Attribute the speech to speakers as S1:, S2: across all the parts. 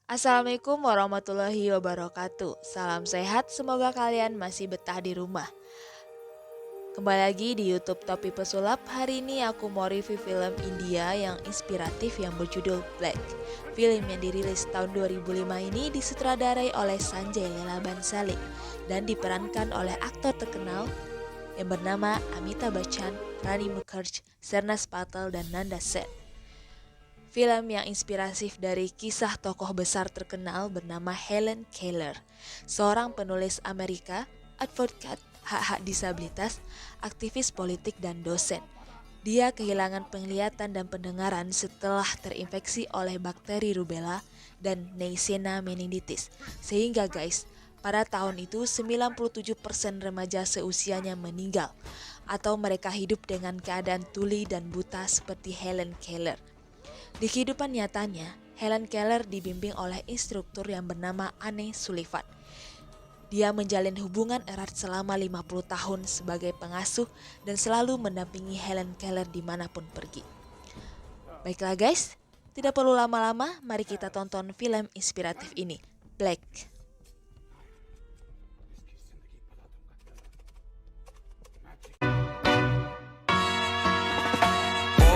S1: Assalamualaikum warahmatullahi wabarakatuh. Salam sehat, semoga kalian masih betah di rumah. Kembali lagi di YouTube Topi Pesulap. Hari ini aku mau review film India yang inspiratif yang berjudul Black. Film yang dirilis tahun 2005 ini disutradarai oleh Sanjay Leela Bhansali dan diperankan oleh aktor terkenal yang bernama Amitabh Bachchan, Rani Mukherjee, Shernaaz Patel, dan Nanda Sen. Film yang inspiratif dari kisah tokoh besar terkenal bernama Helen Keller, seorang penulis Amerika, advokat hak-hak disabilitas, aktivis politik, dan dosen. Dia kehilangan penglihatan dan pendengaran setelah terinfeksi oleh bakteri rubella dan Neisseria meningitis. Sehingga pada tahun itu 97% remaja seusianya meninggal atau mereka hidup dengan keadaan tuli dan buta seperti Helen Keller. Di kehidupan nyatanya, Helen Keller dibimbing oleh instruktur yang bernama Anne Sullivan. Dia menjalin hubungan erat selama 50 tahun sebagai pengasuh dan selalu mendampingi Helen Keller dimanapun pergi. Baiklah tidak perlu lama-lama, mari kita tonton film inspiratif ini, Black.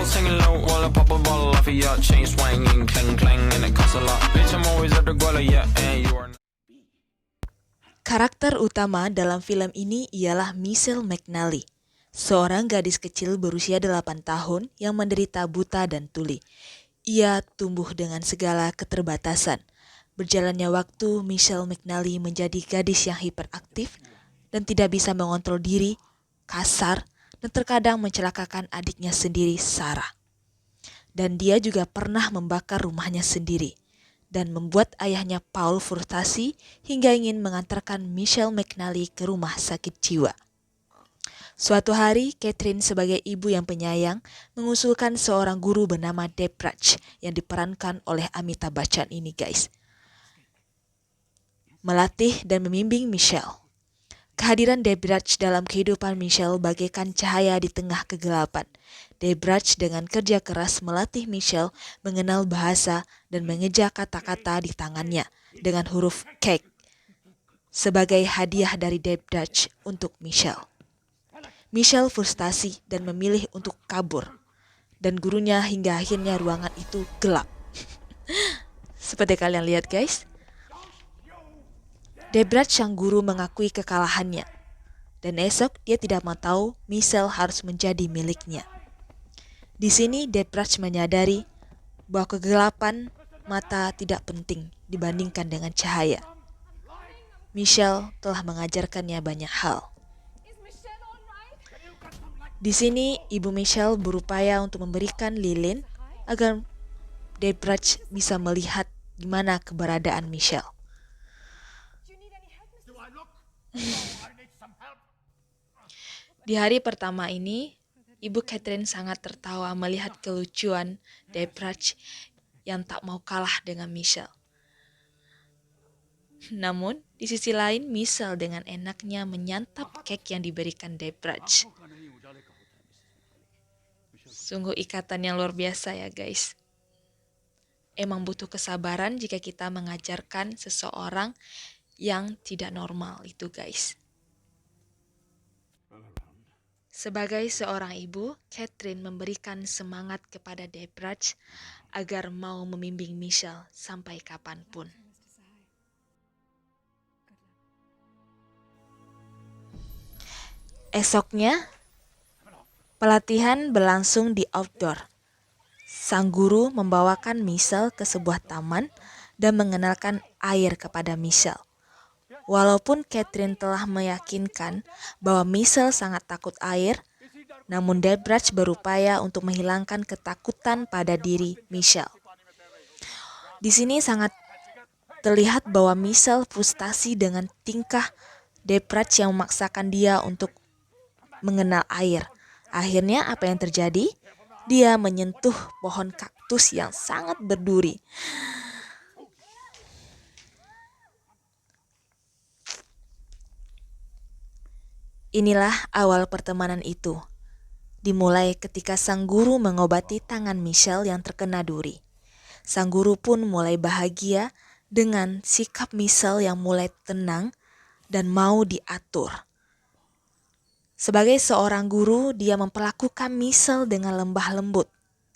S2: Singing low while I pop a bottle off of your chain swinging, clang clang, and it costs a lot. Bitch, I'm always at the guala, yeah, and you are.
S1: Karakter utama dalam film ini ialah Michelle McNally, seorang gadis kecil berusia 8 tahun yang menderita buta dan tuli. Ia tumbuh dengan segala keterbatasan. Berjalannya waktu, Michelle McNally menjadi gadis yang hiperaktif dan tidak bisa mengontrol diri, kasar, dan terkadang mencelakakan adiknya sendiri, Sarah. Dan dia juga pernah membakar rumahnya sendiri dan membuat ayahnya Paul frustasi hingga ingin mengantarkan Michelle McNally ke rumah sakit jiwa. Suatu hari, Catherine sebagai ibu yang penyayang mengusulkan seorang guru bernama Debraj yang diperankan oleh Amitabh Bachchan ini melatih dan membimbing Michelle. Kehadiran Debraj dalam kehidupan Michelle bagaikan cahaya di tengah kegelapan. Debraj dengan kerja keras melatih Michelle mengenal bahasa dan mengeja kata-kata di tangannya dengan huruf K sebagai hadiah dari Debraj untuk Michelle. Michelle frustasi dan memilih untuk kabur, dan gurunya hingga akhirnya ruangan itu gelap. Seperti kalian lihat Debraj sang guru mengakui kekalahannya, dan esok dia tidak mau tahu Michelle harus menjadi miliknya. Di sini Debraj menyadari bahwa kegelapan mata tidak penting dibandingkan dengan cahaya. Michelle telah mengajarkannya banyak hal. Di sini ibu Michelle berupaya untuk memberikan lilin agar Debraj bisa melihat gimana keberadaan Michelle. Di hari pertama ini, Ibu Catherine sangat tertawa melihat kelucuan Debraj yang tak mau kalah dengan Michelle. Namun, di sisi lain, Michelle dengan enaknya menyantap kek yang diberikan Debraj. Sungguh ikatan yang luar biasa ya Emang butuh kesabaran jika kita mengajarkan seseorang yang tidak normal itu Sebagai seorang ibu, Catherine memberikan semangat kepada Debraj agar mau membimbing Michelle sampai kapanpun. Esoknya, pelatihan berlangsung di outdoor. Sang guru membawakan Michelle ke sebuah taman dan mengenalkan air kepada Michelle. Walaupun Catherine telah meyakinkan bahwa Michelle sangat takut air, namun Debraj berupaya untuk menghilangkan ketakutan pada diri Michelle. Di sini sangat terlihat bahwa Michelle frustasi dengan tingkah Debraj yang memaksakan dia untuk mengenal air. Akhirnya apa yang terjadi? Dia menyentuh pohon kaktus yang sangat berduri. Inilah awal pertemanan itu. Dimulai ketika sang guru mengobati tangan Michelle yang terkena duri. Sang guru pun mulai bahagia dengan sikap Michelle yang mulai tenang dan mau diatur. Sebagai seorang guru, dia memperlakukan Michelle dengan lembah lembut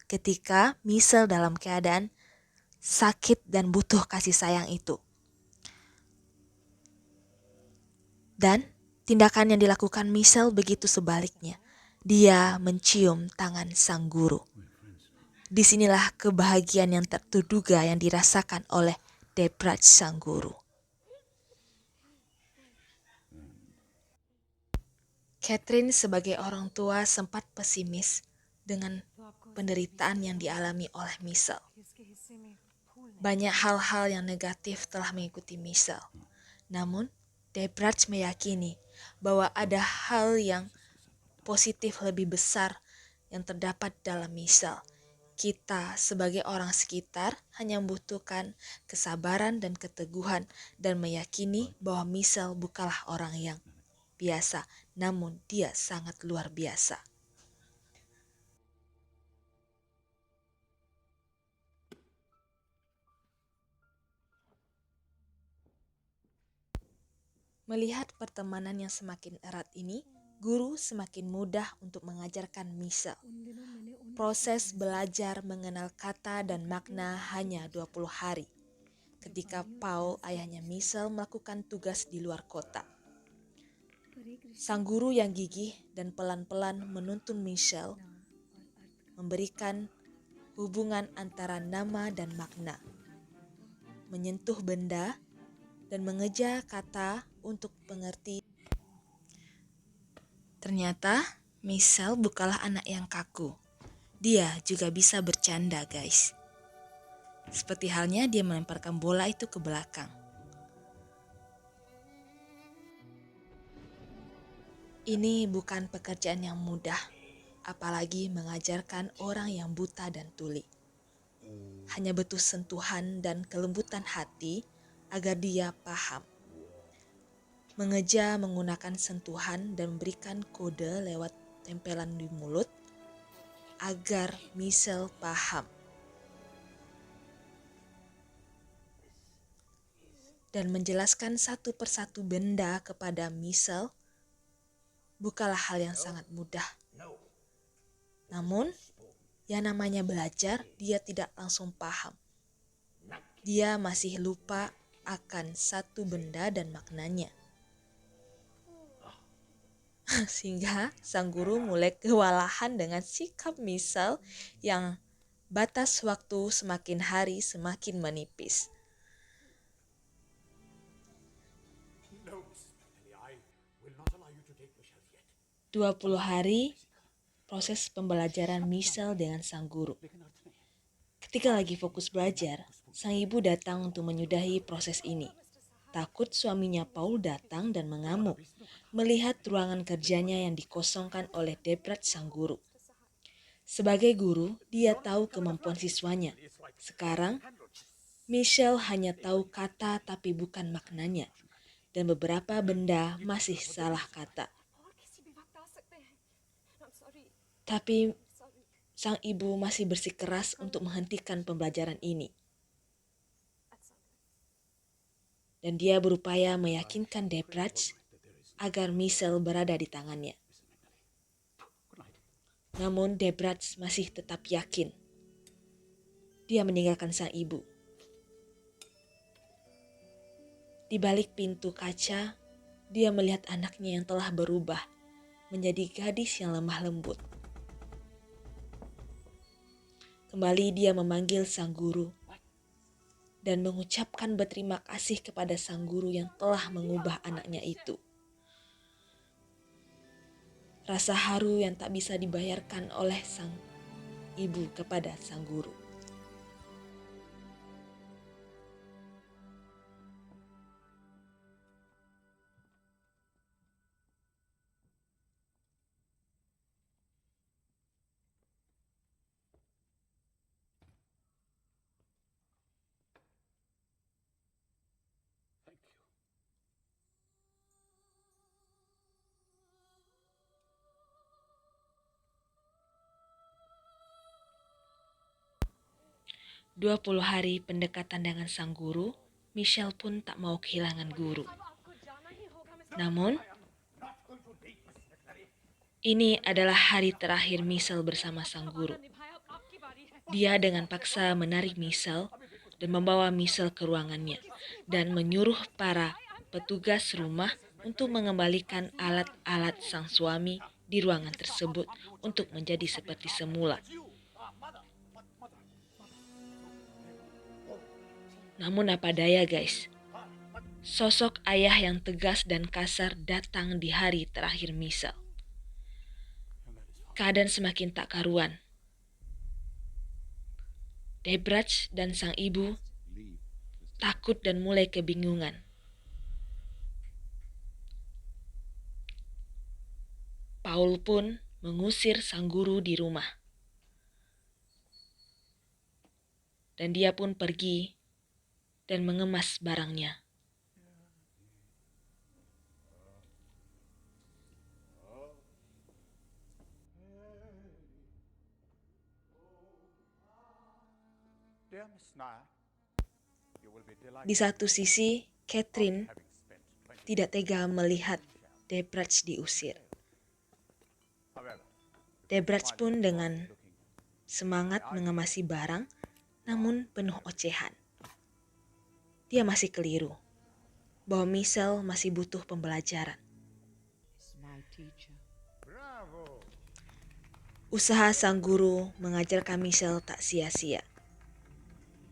S1: ketika Michelle dalam keadaan sakit dan butuh kasih sayang itu. Dan tindakan yang dilakukan Michelle begitu sebaliknya. Dia mencium tangan sang guru. Disinilah kebahagiaan yang tak terduga yang dirasakan oleh Debraj sang guru. Catherine sebagai orang tua sempat pesimis dengan penderitaan yang dialami oleh Michelle. Banyak hal-hal yang negatif telah mengikuti Michelle. Namun, Debraj meyakini bahwa ada hal yang positif lebih besar yang terdapat dalam Michelle. Kita sebagai orang sekitar hanya membutuhkan kesabaran dan keteguhan dan meyakini bahwa Michelle bukanlah orang yang biasa, namun dia sangat luar biasa. Melihat pertemanan yang semakin erat ini, guru semakin mudah untuk mengajarkan Michelle. Proses belajar mengenal kata dan makna hanya 20 hari. Ketika Paul, ayahnya Michelle, melakukan tugas di luar kota. Sang guru yang gigih dan pelan-pelan menuntun Michelle memberikan hubungan antara nama dan makna, menyentuh benda, dan mengeja kata untuk mengerti. Ternyata Michelle bukanlah anak yang kaku. Dia juga bisa bercanda, guys. Seperti halnya dia melemparkan bola itu ke belakang. Ini bukan pekerjaan yang mudah, apalagi mengajarkan orang yang buta dan tuli. Hanya butuh sentuhan dan kelembutan hati agar dia paham. Mengeja menggunakan sentuhan dan memberikan kode lewat tempelan di mulut agar Michelle paham. Dan menjelaskan satu persatu benda kepada Michelle bukanlah hal yang sangat mudah. Namun, yang namanya belajar, dia tidak langsung paham. Dia masih lupa akan satu benda dan maknanya. Sehingga sang guru mulai kewalahan dengan sikap Michelle yang batas waktu semakin hari semakin menipis. 20 hari proses pembelajaran Michelle dengan sang guru. Ketika lagi fokus belajar, sang ibu datang untuk menyudahi proses ini. Takut suaminya Paul datang dan mengamuk, melihat ruangan kerjanya yang dikosongkan oleh Debraj sang guru. Sebagai guru, dia tahu kemampuan siswanya. Sekarang, Michelle hanya tahu kata tapi bukan maknanya. Dan beberapa benda masih salah kata. Tapi sang ibu masih bersikeras untuk menghentikan pembelajaran ini. Dan dia berupaya meyakinkan Debraj agar Michelle berada di tangannya. Namun Debraj masih tetap yakin. Dia meninggalkan sang ibu. Di balik pintu kaca, dia melihat anaknya yang telah berubah menjadi gadis yang lemah lembut. Kembali dia memanggil sang guru dan mengucapkan berterima kasih kepada sang guru yang telah mengubah anaknya itu. Rasa haru yang tak bisa dibayarkan oleh sang ibu kepada sang guru.
S3: Thank you.
S1: 20 hari pendekatan dengan sang guru, Michelle pun tak mau kehilangan guru. Namun, ini adalah hari terakhir Michelle bersama sang guru. Dia dengan paksa menarik Michelle dan membawa Michelle ke ruangannya dan menyuruh para petugas rumah untuk mengembalikan alat-alat sang suami di ruangan tersebut untuk menjadi seperti semula. Namun apa daya guys, sosok ayah yang tegas dan kasar datang di hari terakhir Michelle. Keadaan semakin tak karuan. Debratch dan sang ibu takut dan mulai kebingungan. Paul pun mengusir sang guru di rumah. Dan dia pun pergi dan mengemas barangnya. Di satu sisi, Catherine tidak tega melihat Debratch diusir. Debratch pun dengan semangat mengemasi barang, namun penuh ocehan. Dia masih keliru bahwa Michelle masih butuh pembelajaran. Usaha sang guru mengajarkan Michelle tak sia-sia.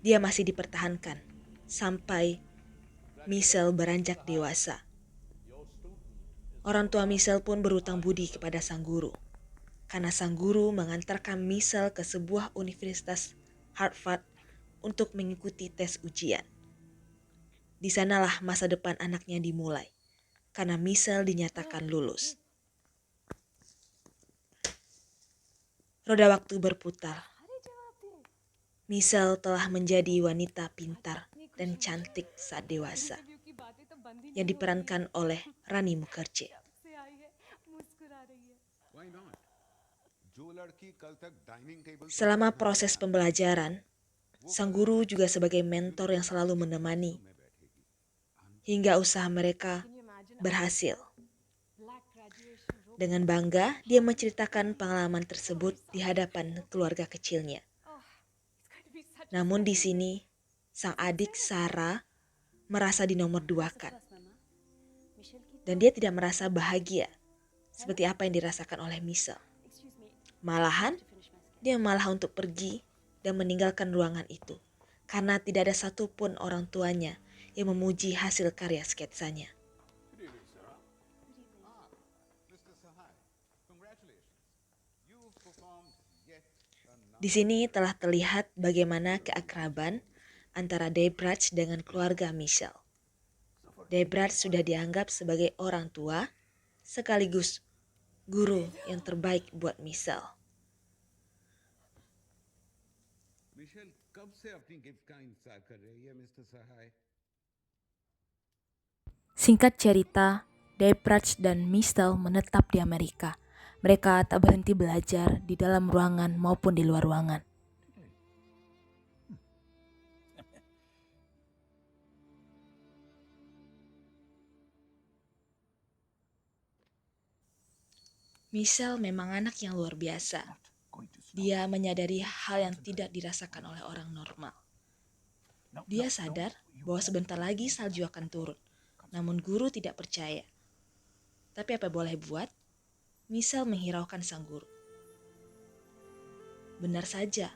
S1: Dia masih dipertahankan sampai Michelle beranjak dewasa. Orang tua Michelle pun berutang budi kepada sang guru, karena sang guru mengantarkan Michelle ke sebuah universitas Harvard untuk mengikuti tes ujian. Di sanalah masa depan anaknya dimulai, karena Michelle dinyatakan lulus. Roda waktu berputar. Michelle telah menjadi wanita pintar dan cantik saat dewasa, yang diperankan oleh Rani Mukherjee. Selama proses pembelajaran, sang guru juga sebagai mentor yang selalu menemani, hingga usaha mereka berhasil. Dengan bangga, dia menceritakan pengalaman tersebut di hadapan keluarga kecilnya. Namun di sini, sang adik Sarah merasa dinomorduakan. Dan dia tidak merasa bahagia seperti apa yang dirasakan oleh Michelle. Malahan, dia malah untuk pergi dan meninggalkan ruangan itu, karena tidak ada satupun orang tuanya yang memuji hasil karya sketsanya. Di sini telah terlihat bagaimana keakraban antara Debratch dengan keluarga Michelle. Debratch sudah dianggap sebagai orang tua sekaligus guru yang terbaik buat Michelle. Singkat cerita, Debratch dan Michelle menetap di Amerika. Mereka tak berhenti belajar di dalam ruangan maupun di luar ruangan. Michelle memang anak yang luar biasa. Dia menyadari hal yang tidak dirasakan oleh orang normal. Dia sadar bahwa sebentar lagi salju akan turun, namun guru tidak percaya. Tapi apa boleh buat? Michelle menghiraukan sang guru. Benar saja,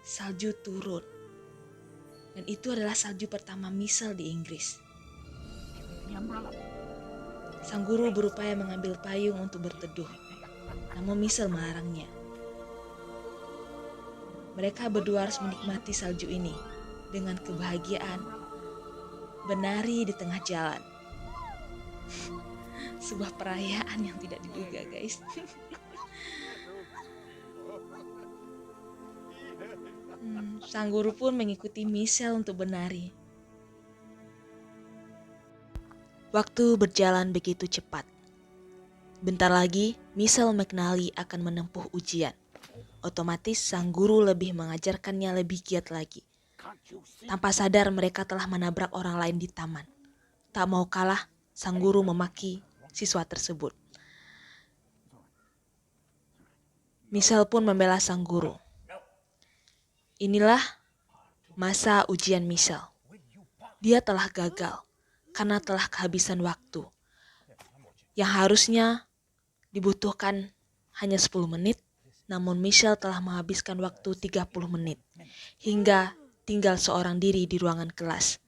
S1: salju turun. Dan itu adalah salju pertama Michelle di Inggris. Sang guru berupaya mengambil payung untuk berteduh, namun Michelle melarangnya. Mereka berdua harus menikmati salju ini dengan kebahagiaan, menari di tengah jalan. Sebuah perayaan yang tidak diduga, guys. Sang guru pun mengikuti Michelle untuk menari. Waktu berjalan begitu cepat. Bentar lagi, Michelle McNally akan menempuh ujian. Otomatis sang guru lebih mengajarkannya lebih giat lagi. Tanpa sadar mereka telah menabrak orang lain di taman. Tak mau kalah, sang guru memaki siswa tersebut. Michelle pun membela sang guru. Inilah masa ujian Michelle. Dia telah gagal karena telah kehabisan waktu. Yang harusnya dibutuhkan hanya 10 menit, namun Michelle telah menghabiskan waktu 30 menit. Hingga tinggal seorang diri di ruangan kelas.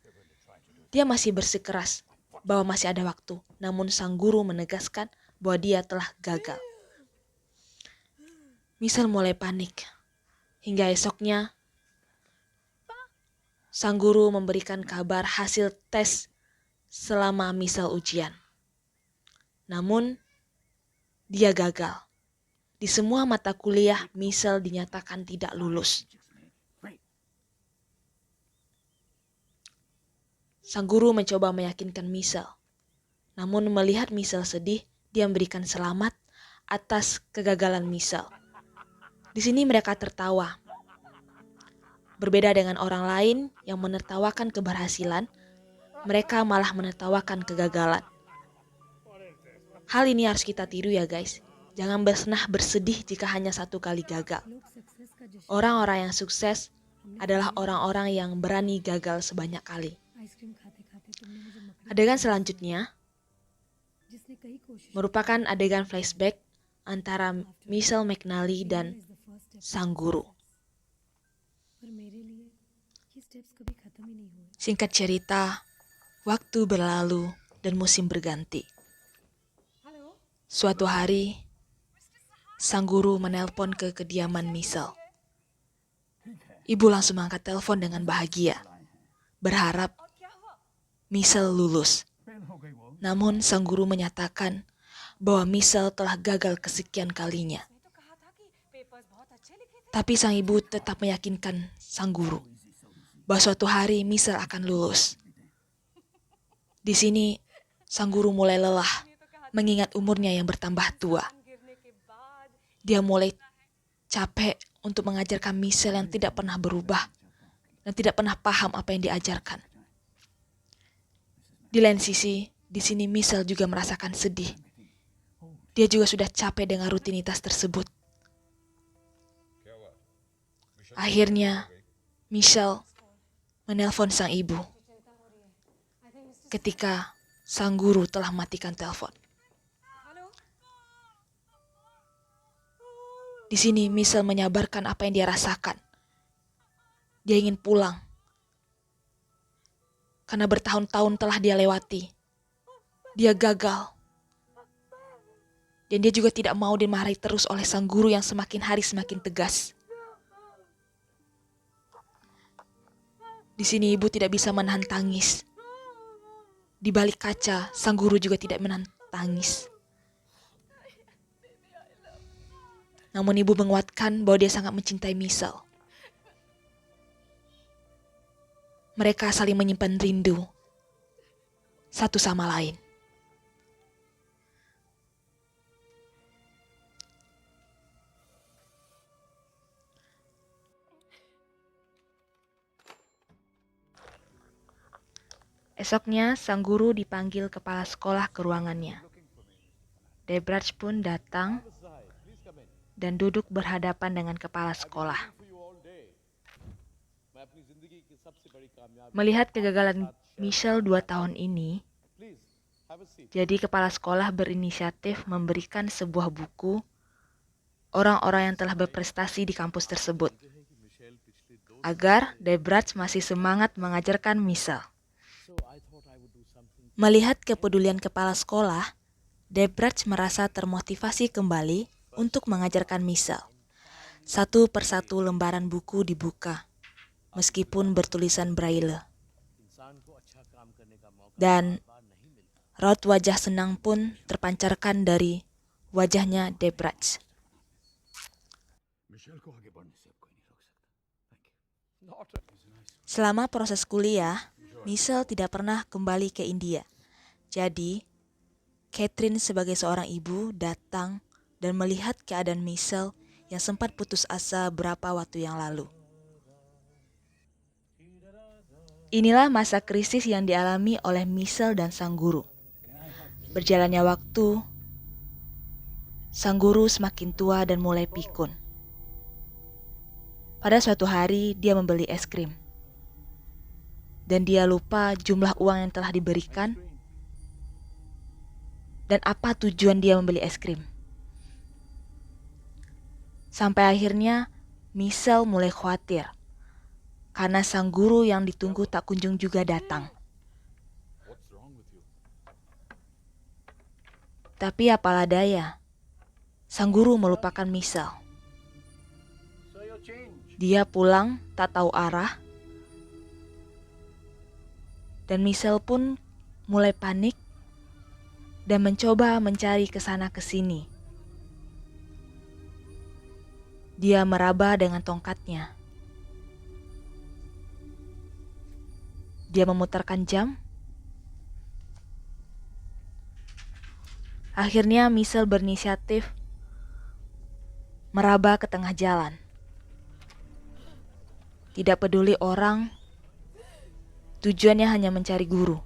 S1: Dia masih bersikeras bahwa masih ada waktu, namun sang guru menegaskan bahwa dia telah gagal. Michelle mulai panik. Hingga esoknya, sang guru memberikan kabar hasil tes selama Michelle ujian. Namun, dia gagal. Di semua mata kuliah, Michelle dinyatakan tidak lulus. Sang guru mencoba meyakinkan Michelle. Namun melihat Michelle sedih, dia memberikan selamat atas kegagalan Michelle. Di sini mereka tertawa. Berbeda dengan orang lain yang menertawakan keberhasilan, mereka malah menertawakan kegagalan. Hal ini harus kita tiru ya guys. Jangan pernah bersedih jika hanya satu kali gagal. Orang-orang yang sukses adalah orang-orang yang berani gagal sebanyak kali. Adegan selanjutnya merupakan adegan flashback antara Michelle McNally dan sang guru. Singkat cerita, waktu berlalu dan musim berganti. Suatu hari, sang guru menelpon ke kediaman Michelle. Ibu langsung mengangkat telepon dengan bahagia, berharap Michelle lulus. Namun sang guru menyatakan bahwa Michelle telah gagal kesekian kalinya. Tapi sang ibu tetap meyakinkan sang guru bahwa suatu hari Michelle akan lulus. Di sini, sang guru mulai lelah mengingat umurnya yang bertambah tua. Dia mulai capek untuk mengajarkan Michelle yang tidak pernah berubah dan tidak pernah paham apa yang diajarkan. Di lain sisi, di sini Michelle juga merasakan sedih. Dia juga sudah capek dengan rutinitas tersebut. Akhirnya, Michelle menelpon sang ibu ketika sang guru telah matikan telepon. Di sini Michelle menyabarkan apa yang dia rasakan. Dia ingin pulang. Karena bertahun-tahun telah dia lewati. Dia gagal. Dan dia juga tidak mau dimarahi terus oleh sang guru yang semakin hari semakin tegas. Di sini ibu tidak bisa menahan tangis. Di balik kaca, sang guru juga tidak menahan tangis. Namun ibu menguatkan bahwa dia sangat mencintai Michelle. Mereka saling menyimpan rindu satu sama lain. Esoknya, sang guru dipanggil kepala sekolah ke ruangannya. Debrach pun datang dan duduk berhadapan dengan kepala sekolah. Melihat kegagalan Michelle 2 tahun ini, jadi kepala sekolah berinisiatif memberikan sebuah buku orang-orang yang telah berprestasi di kampus tersebut, agar Debrach masih semangat mengajarkan Michelle. Melihat kepedulian kepala sekolah, Debrach merasa termotivasi kembali untuk mengajarkan Michelle. Satu persatu lembaran buku dibuka, meskipun bertulisan Braille. Dan raut wajah senang pun terpancarkan dari wajahnya Debrach. Selama proses kuliah, Michelle tidak pernah kembali ke India. Jadi, Catherine sebagai seorang ibu datang dan melihat keadaan Michelle yang sempat putus asa beberapa waktu yang lalu. Inilah masa krisis yang dialami oleh Michelle dan sang guru. Berjalannya waktu, sang guru semakin tua dan mulai pikun. Pada suatu hari, dia membeli es krim. Dan dia lupa jumlah uang yang telah diberikan dan apa tujuan dia membeli es krim. Sampai akhirnya, Michelle mulai khawatir karena sang guru yang ditunggu tak kunjung juga datang. Tapi apalah daya, sang guru melupakan Michelle. Dia pulang tak tahu arah, dan Michelle pun mulai panik dan mencoba mencari ke sana ke sini. Dia meraba dengan tongkatnya. Dia memutarkan jam. Akhirnya Michelle berinisiatif meraba ke tengah jalan. Tidak peduli orang, tujuannya hanya mencari guru.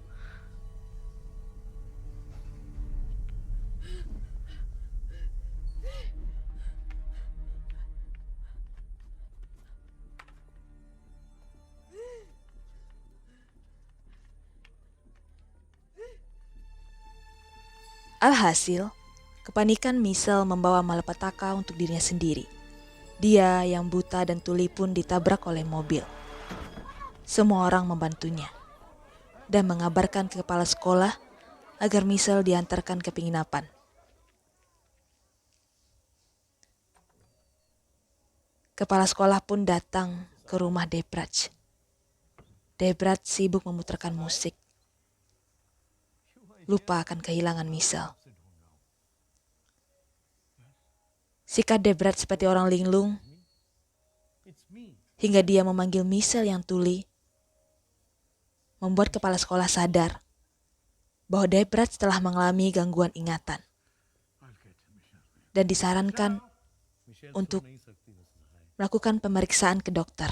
S1: Alhasil, kepanikan Michelle membawa malapetaka untuk dirinya sendiri. Dia yang buta dan tuli pun ditabrak oleh mobil. Semua orang membantunya dan mengabarkan ke kepala sekolah agar Michelle diantarkan ke penginapan. Kepala sekolah pun datang ke rumah Debratch. Debratch sibuk memutarkan musik, lupa akan kehilangan Michelle. Sikap Debratch seperti orang linglung, hingga dia memanggil Michelle yang tuli, membuat kepala sekolah sadar bahwa Debratch telah mengalami gangguan ingatan dan disarankan untuk melakukan pemeriksaan ke dokter.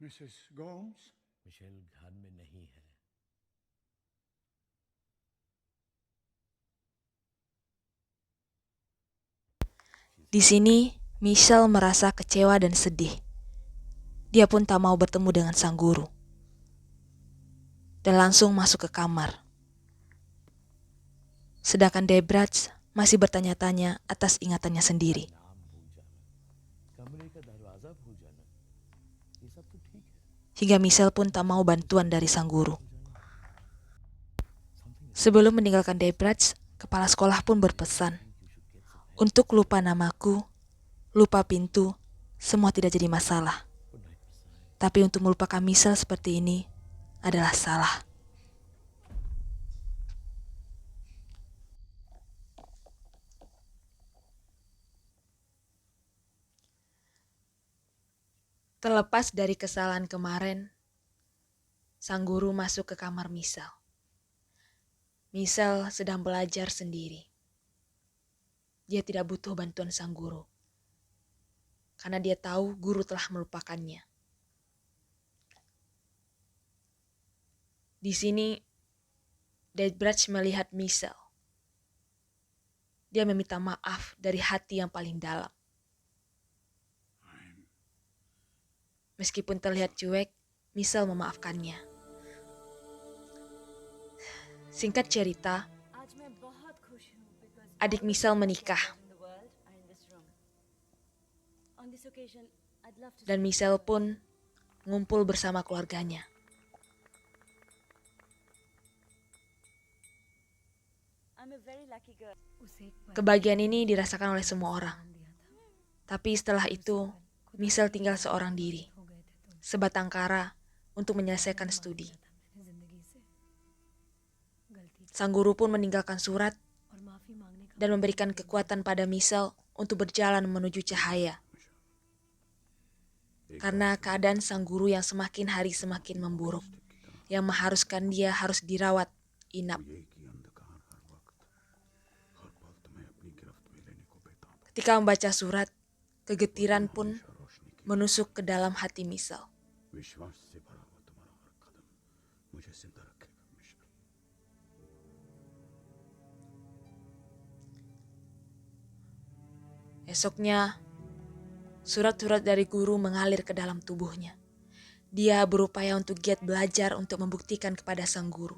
S3: Mrs. Gomes?
S4: Michelle घर में नहीं है।
S1: Di sini, Michelle merasa kecewa dan sedih. Dia pun tak mau bertemu dengan sang guru dan langsung masuk ke kamar. Sedangkan Debratch masih bertanya-tanya atas ingatannya sendiri.
S4: कमरे का दरवाजा भूल जाना, ये सब तो ठीक है।
S1: Hingga Michelle pun tak mau bantuan dari sang guru. Sebelum meninggalkan Debratch, kepala sekolah pun berpesan, untuk lupa namaku, lupa pintu, semua tidak jadi masalah. Tapi untuk melupakan Michelle seperti ini adalah salah. Terlepas dari kesalahan kemarin, sang guru masuk ke kamar Michelle. Michelle sedang belajar sendiri. Dia tidak butuh bantuan sang guru, karena dia tahu guru telah melupakannya. Di sini, Debratch melihat Michelle. Dia meminta maaf dari hati yang paling dalam. Meskipun terlihat cuek, Michelle memaafkannya. Singkat cerita, adik Michelle menikah. Dan Michelle pun ngumpul bersama keluarganya. Kebahagiaan ini dirasakan oleh semua orang. Tapi setelah itu, Michelle tinggal seorang diri, sebatang kara untuk menyelesaikan studi. Sang guru pun meninggalkan surat dan memberikan kekuatan pada Michelle untuk berjalan menuju cahaya. Karena keadaan sang guru yang semakin hari semakin memburuk, yang mengharuskan dia harus dirawat inap. Ketika membaca surat, kegetiran pun menusuk ke dalam hati Misal.
S3: विश्वास से भरा हुआ तुम्हारा हर कदम मुझे जिंदा रखेगा Michel.
S1: Esoknya, surat-surat dari guru mengalir ke dalam tubuhnya. Dia berupaya untuk giat belajar untuk membuktikan kepada sang guru.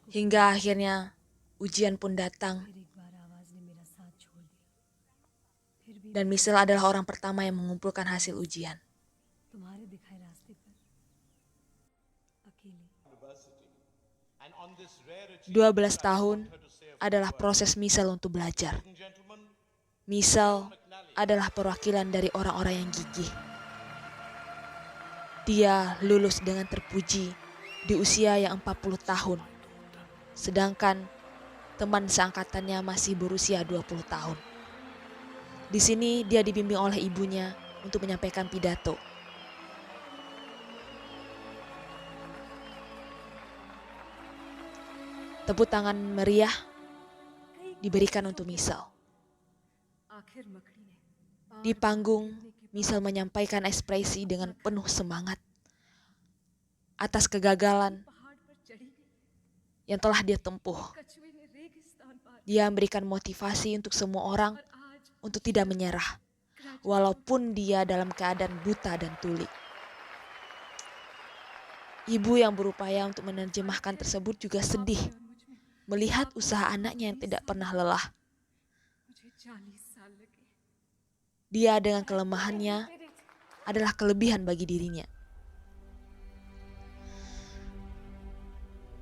S1: Hingga akhirnya ujian pun datang. Dan Misal adalah orang pertama yang mengumpulkan hasil ujian. 12 tahun adalah proses Misal untuk belajar. Misal adalah perwakilan dari orang-orang yang gigih. Dia lulus dengan terpuji di usia yang 40 tahun. Sedangkan teman seangkatannya masih berusia 20 tahun. Di sini dia dibimbing oleh ibunya untuk menyampaikan pidato. Tepuk tangan meriah diberikan untuk Misal. Di panggung, Misal menyampaikan ekspresi dengan penuh semangat atas kegagalan yang telah dia tempuh. Dia memberikan motivasi untuk semua orang untuk tidak menyerah, walaupun dia dalam keadaan buta dan tuli. Ibu yang berupaya untuk menerjemahkan tersebut juga sedih melihat usaha anaknya yang tidak pernah lelah. Dia dengan kelemahannya adalah kelebihan bagi dirinya.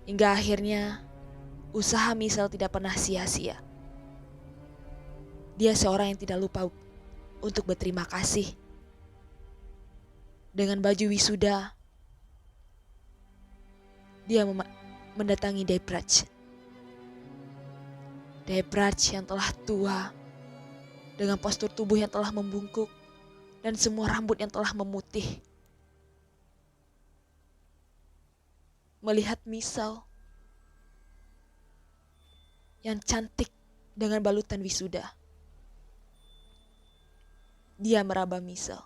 S1: Hingga akhirnya usaha Misal tidak pernah sia-sia. Dia seorang yang tidak lupa untuk berterima kasih. Dengan baju wisuda, dia mendatangi Debratch. Debratch yang telah tua, dengan postur tubuh yang telah membungkuk, dan semua rambut yang telah memutih. Melihat Misal yang cantik dengan balutan wisuda, dia meraba Misal.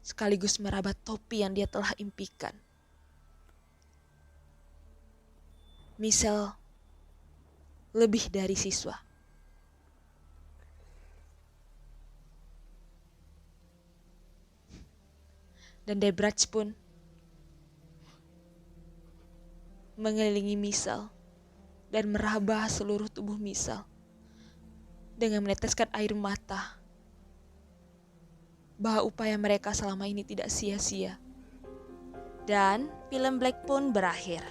S1: Sekaligus meraba topi yang dia telah impikan. Misal lebih dari siswa. Dan Debratch pun mengelilingi Misal dan meraba seluruh tubuh Misal dengan meneteskan air mata bahwa upaya mereka selama ini tidak sia-sia. Dan film Black pun berakhir.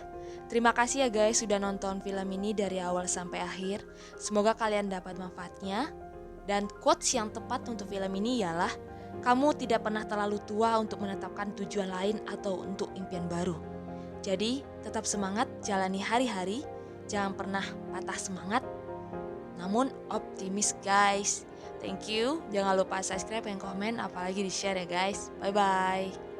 S1: Terima kasih ya guys sudah nonton film ini dari awal sampai akhir. Semoga kalian dapat manfaatnya. Dan quotes yang tepat untuk film ini ialah, kamu tidak pernah terlalu tua untuk menetapkan tujuan lain atau untuk impian baru. Jadi tetap semangat jalani hari-hari. Jangan pernah patah semangat. Namun optimis guys. Thank you. Jangan lupa subscribe dan komen, apalagi di share ya guys. Bye bye.